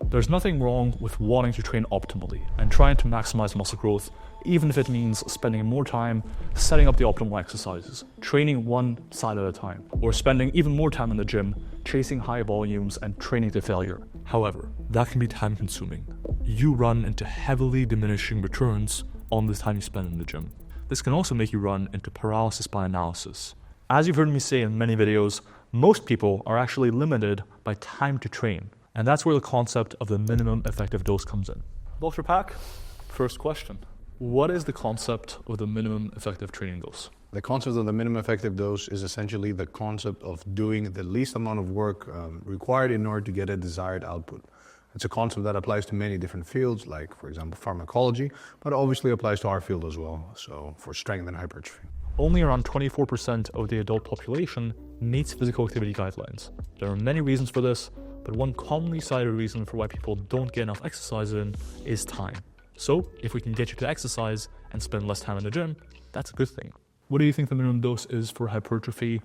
There's nothing wrong with wanting to train optimally and trying to maximize muscle growth, even if it means spending more time setting up the optimal exercises, training one side at a time, or spending even more time in the gym, chasing high volumes and training to failure. However, that can be time consuming. You run into heavily diminishing returns on the time you spend in the gym. This can also make you run into paralysis by analysis. As you've heard me say in many videos, most people are actually limited by time to train. And that's where the concept of the minimum effective dose comes in. Dr. Pak, first question. What is the concept of the minimum effective training dose? The concept of the minimum effective dose is essentially the concept of doing the least amount of work required in order to get a desired output. It's a concept that applies to many different fields, like, for example, pharmacology, but obviously applies to our field as well, so for strength and hypertrophy. Only around 24% of the adult population meets physical activity guidelines. There are many reasons for this, but one commonly cited reason for why people don't get enough exercise in is time. So, if we can get you to exercise and spend less time in the gym, that's a good thing. What do you think the minimum dose is for hypertrophy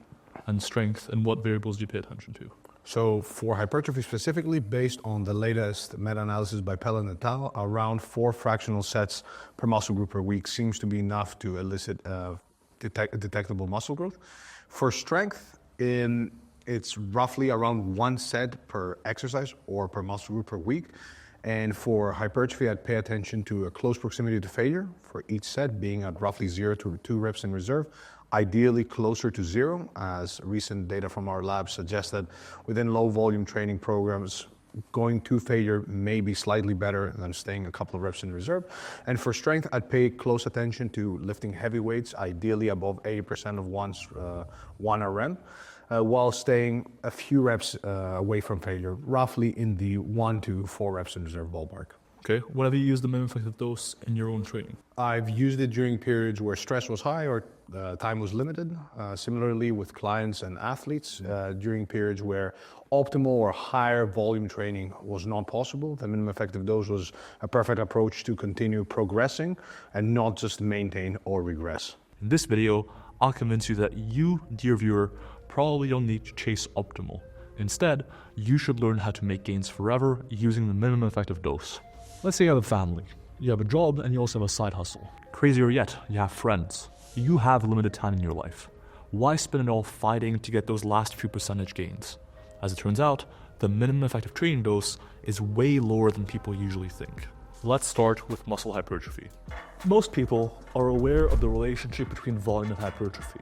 and strength, and what variables do you pay attention to? So for hypertrophy specifically, based on the latest meta-analysis by Pell and al., around 4 fractional sets per muscle group per week seems to be enough to elicit detectable muscle growth. For strength, it's roughly around 1 set per exercise or per muscle group per week. And for hypertrophy, I'd pay attention to a close proximity to failure for each set, being at roughly 0 to 2 reps in reserve, ideally closer to 0, as recent data from our lab suggests that within low volume training programs, going to failure may be slightly better than staying a couple of reps in reserve. And for strength, I'd pay close attention to lifting heavy weights, ideally above 80% of one's 1 RM. While staying a few reps away from failure, roughly in the 1 to 4 reps in reserve ballpark. Okay, when have you used the minimum effective dose in your own training? I've used it during periods where stress was high or time was limited. Similarly with clients and athletes, during periods where optimal or higher volume training was not possible, the minimum effective dose was a perfect approach to continue progressing and not just maintain or regress. In this video, I'll convince you that you, dear viewer, probably don't need to chase optimal. Instead, you should learn how to make gains forever using the minimum effective dose. Let's say you have a family, you have a job, and you also have a side hustle. Crazier yet, you have friends. You have limited time in your life. Why spend it all fighting to get those last few percentage gains? As it turns out, the minimum effective training dose is way lower than people usually think. Let's start with muscle hypertrophy. Most people are aware of the relationship between volume and hypertrophy,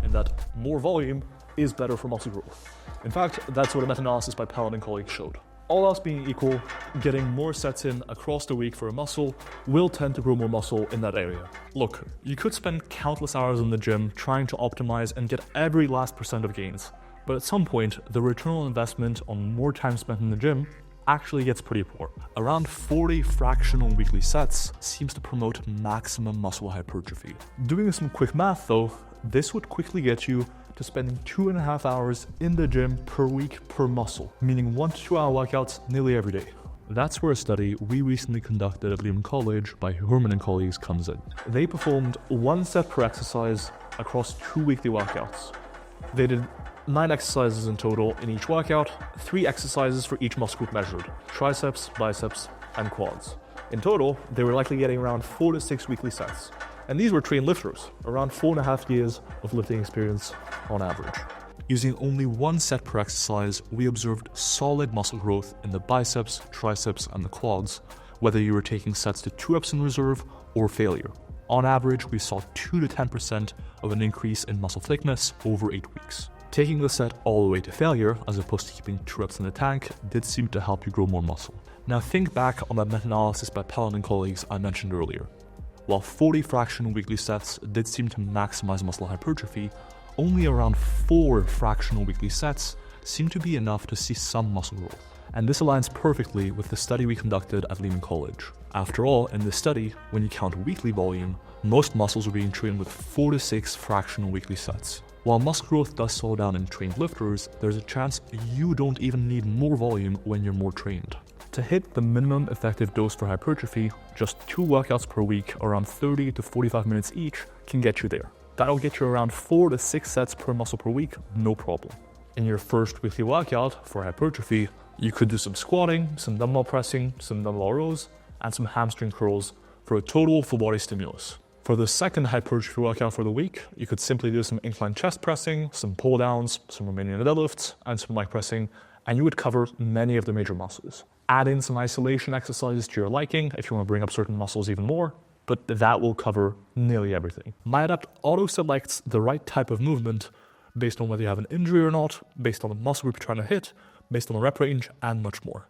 and that more volume is better for muscle growth. In fact, that's what a meta-analysis by Pell and colleagues showed. All else being equal, getting more sets in across the week for a muscle will tend to grow more muscle in that area. Look, you could spend countless hours in the gym trying to optimize and get every last % of gains, but at some point, the return on investment on more time spent in the gym actually gets pretty poor. Around 40 fractional weekly sets seems to promote maximum muscle hypertrophy. Doing some quick math though, this would quickly get you to spending 2.5 hours in the gym per week per muscle, meaning 1 to 2 hour workouts nearly every day. That's where a study we recently conducted at Lehman College by Herman and colleagues comes in. They performed 1 set per exercise across 2 weekly workouts. They did 9 exercises in total in each workout, 3 exercises for each muscle group measured: triceps, biceps, and quads. In total, they were likely getting around 4 to 6 weekly sets. And these were trained lifters, around 4.5 years of lifting experience on average. Using only 1 set per exercise, we observed solid muscle growth in the biceps, triceps, and the quads, whether you were taking sets to 2 reps in reserve or failure. On average, we saw 2 to 10% of an increase in muscle thickness over 8 weeks. Taking the set all the way to failure, as opposed to keeping 2 reps in the tank, did seem to help you grow more muscle. Now think back on that meta-analysis by Pell and colleagues I mentioned earlier. While 40 fractional weekly sets did seem to maximize muscle hypertrophy, only around 4 fractional weekly sets seem to be enough to see some muscle growth. And this aligns perfectly with the study we conducted at Lehman College. After all, in this study, when you count weekly volume, most muscles were being trained with 4 to 6 fractional weekly sets. While muscle growth does slow down in trained lifters, there's a chance you don't even need more volume when you're more trained. To hit the minimum effective dose for hypertrophy, just 2 workouts per week, around 30 to 45 minutes each, can get you there. That'll get you around 4 to 6 sets per muscle per week, no problem. In your first weekly workout for hypertrophy, You could do some squatting, some dumbbell pressing, some dumbbell rows, and some hamstring curls for a total full body stimulus. For the second hypertrophy workout for the week, you could simply do some incline chest pressing, some pull downs, some Romanian deadlifts, and some leg pressing, and you would cover many of the major muscles. Add in some isolation exercises to your liking if you want to bring up certain muscles even more, but that will cover nearly everything. MyAdapt auto-selects the right type of movement based on whether you have an injury or not, based on the muscle group you're trying to hit, based on the rep range, and much more.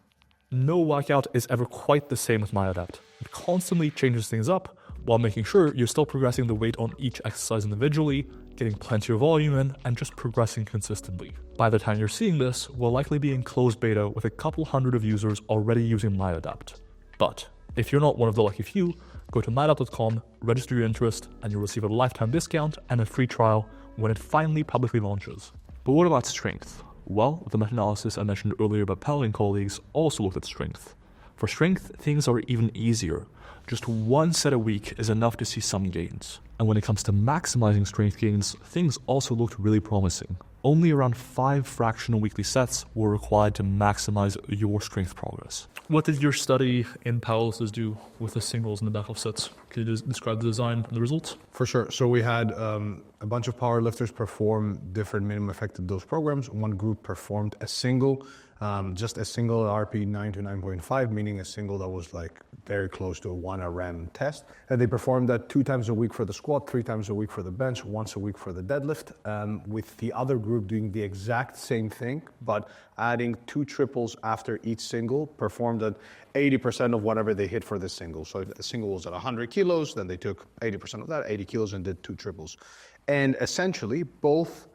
No workout is ever quite the same with MyAdapt. It constantly changes things up while making sure you're still progressing the weight on each exercise individually, getting plenty of volume in, and just progressing consistently. By the time you're seeing this, we'll likely be in closed beta with a couple hundred of users already using MyAdapt. But if you're not one of the lucky few, go to myadapt.com, register your interest, and you'll receive a lifetime discount and a free trial when it finally publicly launches. But what about strength? Well, the meta-analysis I mentioned earlier by Pell and colleagues also looked at strength. For strength, things are even easier. Just one set a week is enough to see some gains. And when it comes to maximizing strength gains, things also looked really promising. Only around 5 fractional weekly sets were required to maximize your strength progress. What did your study in Powerbuilding do with the singles and the backup sets? Can you describe the design and the results? For sure. So we had a bunch of powerlifters perform different minimum effective dose programs. One group performed a single, just a single RP 9 to 9.5, meaning a single that was like very close to a 1 RM test. And they performed that 2 times a week for the squat, 3 times a week for the bench, once a week for the deadlift, with the other group doing the exact same thing, but adding 2 triples after each single, performed at 80% of whatever they hit for the single. So if the single was at 100 kilos, then they took 80% of that, 80 kilos, and did 2 triples. And essentially, both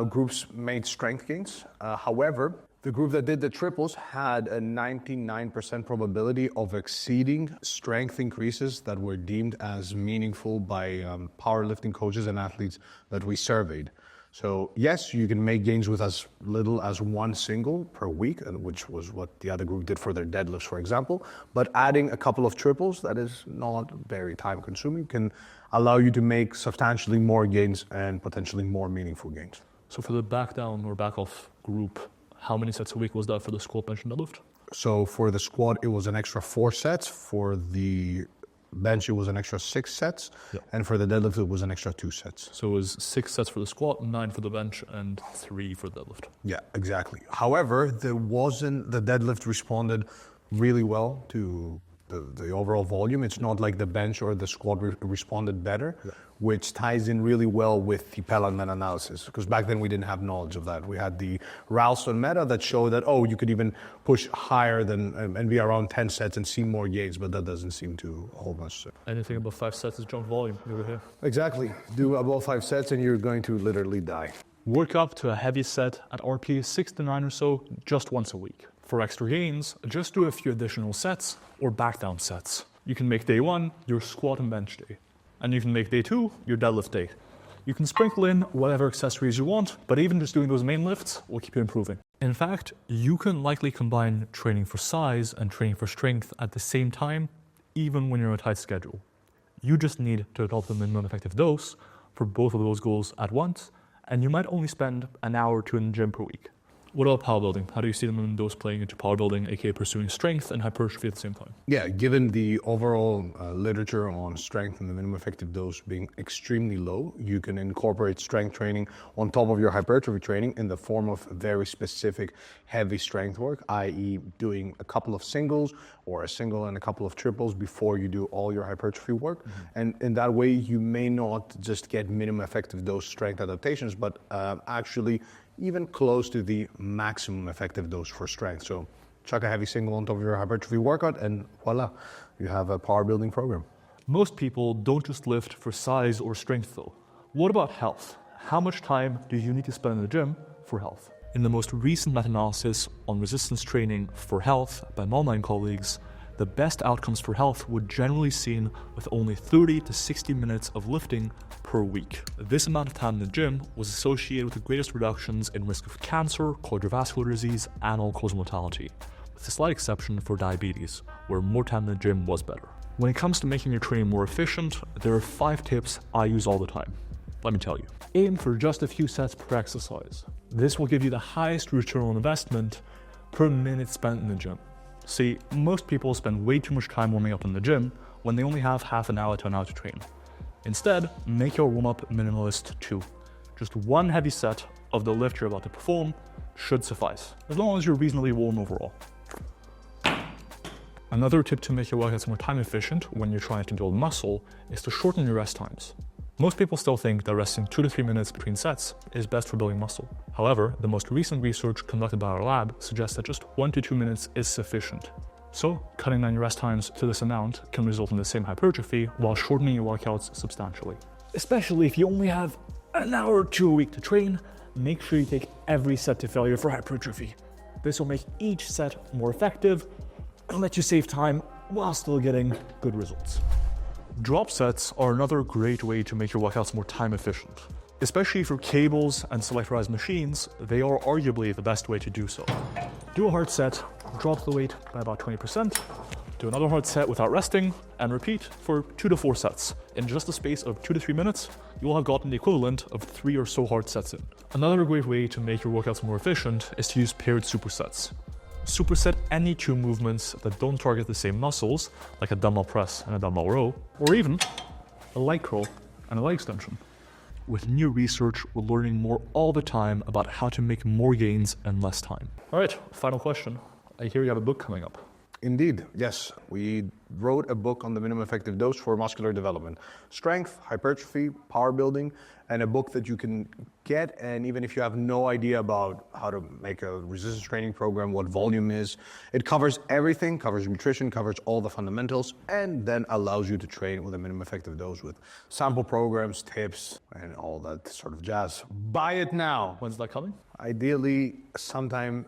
groups made strength gains. However, the group that did the triples had a 99% probability of exceeding strength increases that were deemed as meaningful by powerlifting coaches and athletes that we surveyed. So yes, you can make gains with as little as 1 single per week, which was what the other group did for their deadlifts, for example. But adding a couple of triples, that is not very time consuming, can allow you to make substantially more gains and potentially more meaningful gains. So for the back down or back off group, how many sets a week was that for the squat, bench, and deadlift? So for the squat, it was an extra 4 sets. For the bench, it was an extra 6 sets. Yep. And for the deadlift, it was an extra 2 sets. So it was 6 sets for the squat, 9 for the bench, and 3 for the deadlift. Yeah, exactly. However, the deadlift responded really well to the overall volume. It's not like the bench or the squat responded better, which ties in really well with the Pell and meta-analysis, because back then we didn't have knowledge of that. We had the Ralston meta that showed that, you could even push higher than and be around 10 sets and see more gains, but that doesn't seem to hold much. Anything above 5 sets is junk volume over here. Exactly. Do above 5 sets and you're going to literally die. Work up to a heavy set at RP 6 to 9 or so, just once a week. For extra gains, just do a few additional sets or back down sets. You can make day 1 your squat and bench day, and you can make day 2 your deadlift day. You can sprinkle in whatever accessories you want, but even just doing those main lifts will keep you improving. In fact, you can likely combine training for size and training for strength at the same time, even when you're on a tight schedule. You just need to adopt the minimum effective dose for both of those goals at once, and you might only spend an hour or 2 in the gym per week. What about powerbuilding? How do you see the minimum dose playing into powerbuilding, aka pursuing strength and hypertrophy at the same time? Yeah, given the overall literature on strength and the minimum effective dose being extremely low, you can incorporate strength training on top of your hypertrophy training in the form of very specific heavy strength work, i.e. doing a couple of singles or a single and a couple of triples before you do all your hypertrophy work. Mm-hmm. And in that way, you may not just get minimum effective dose strength adaptations, but actually even close to the maximum effective dose for strength. So chuck a heavy single on top of your hypertrophy workout and voila, you have a power building program. Most people don't just lift for size or strength though. What about health? How much time do you need to spend in the gym for health? In the most recent meta-analysis on resistance training for health by Milo and colleagues, the best outcomes for health were generally seen with only 30 to 60 minutes of lifting per week. This amount of time in the gym was associated with the greatest reductions in risk of cancer, cardiovascular disease, and all-cause mortality, with a slight exception for diabetes, where more time in the gym was better. When it comes to making your training more efficient, there are 5 tips I use all the time. Let me tell you. Aim for just a few sets per exercise. This will give you the highest return on investment, per minute spent in the gym. See, most people spend way too much time warming up in the gym when they only have half an hour to an hour to train. Instead, make your warm-up minimalist 2. Just one heavy set of the lift you're about to perform should suffice, as long as you're reasonably warm overall. Another tip to make your workouts more time efficient when you're trying to build muscle is to shorten your rest times. Most people still think that resting 2 to 3 minutes between sets is best for building muscle. However, the most recent research conducted by our lab suggests that just 1 to 2 minutes is sufficient. So, cutting down your rest times to this amount can result in the same hypertrophy while shortening your workouts substantially. Especially if you only have an hour or 2 a week to train, make sure you take every set to failure for hypertrophy. This will make each set more effective and let you save time while still getting good results. Drop sets are another great way to make your workouts more time efficient. Especially for cables and selectorized machines, they are arguably the best way to do so. Do a hard set, drop the weight by about 20%, do another hard set without resting, and repeat for 2 to 4 sets. In just a space of 2 to 3 minutes, you will have gotten the equivalent of 3 or so hard sets in. Another great way to make your workouts more efficient is to use paired supersets. Superset any 2 movements that don't target the same muscles, like a dumbbell press and a dumbbell row, or even a leg curl and a leg extension. With new research, we're learning more all the time about how to make more gains in less time. All right, final question. I hear you have a book coming up. Indeed, yes. We wrote a book on the minimum effective dose for muscular development. Strength, hypertrophy, power building, and a book that you can get, and even if you have no idea about how to make a resistance training program, what volume is, it covers everything, covers nutrition, covers all the fundamentals, and then allows you to train with a minimum effective dose with sample programs, tips, and all that sort of jazz. Buy it now. When's that coming? Ideally, sometime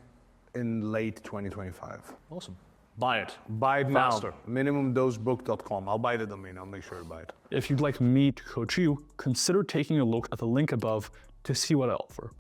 in late 2025. Awesome. Buy it. Buy it Faster. now. Minimumdosebook.com. I'll buy the domain. I'll make sure to buy it. If you'd like me to coach you, consider taking a look at the link above to see what I offer.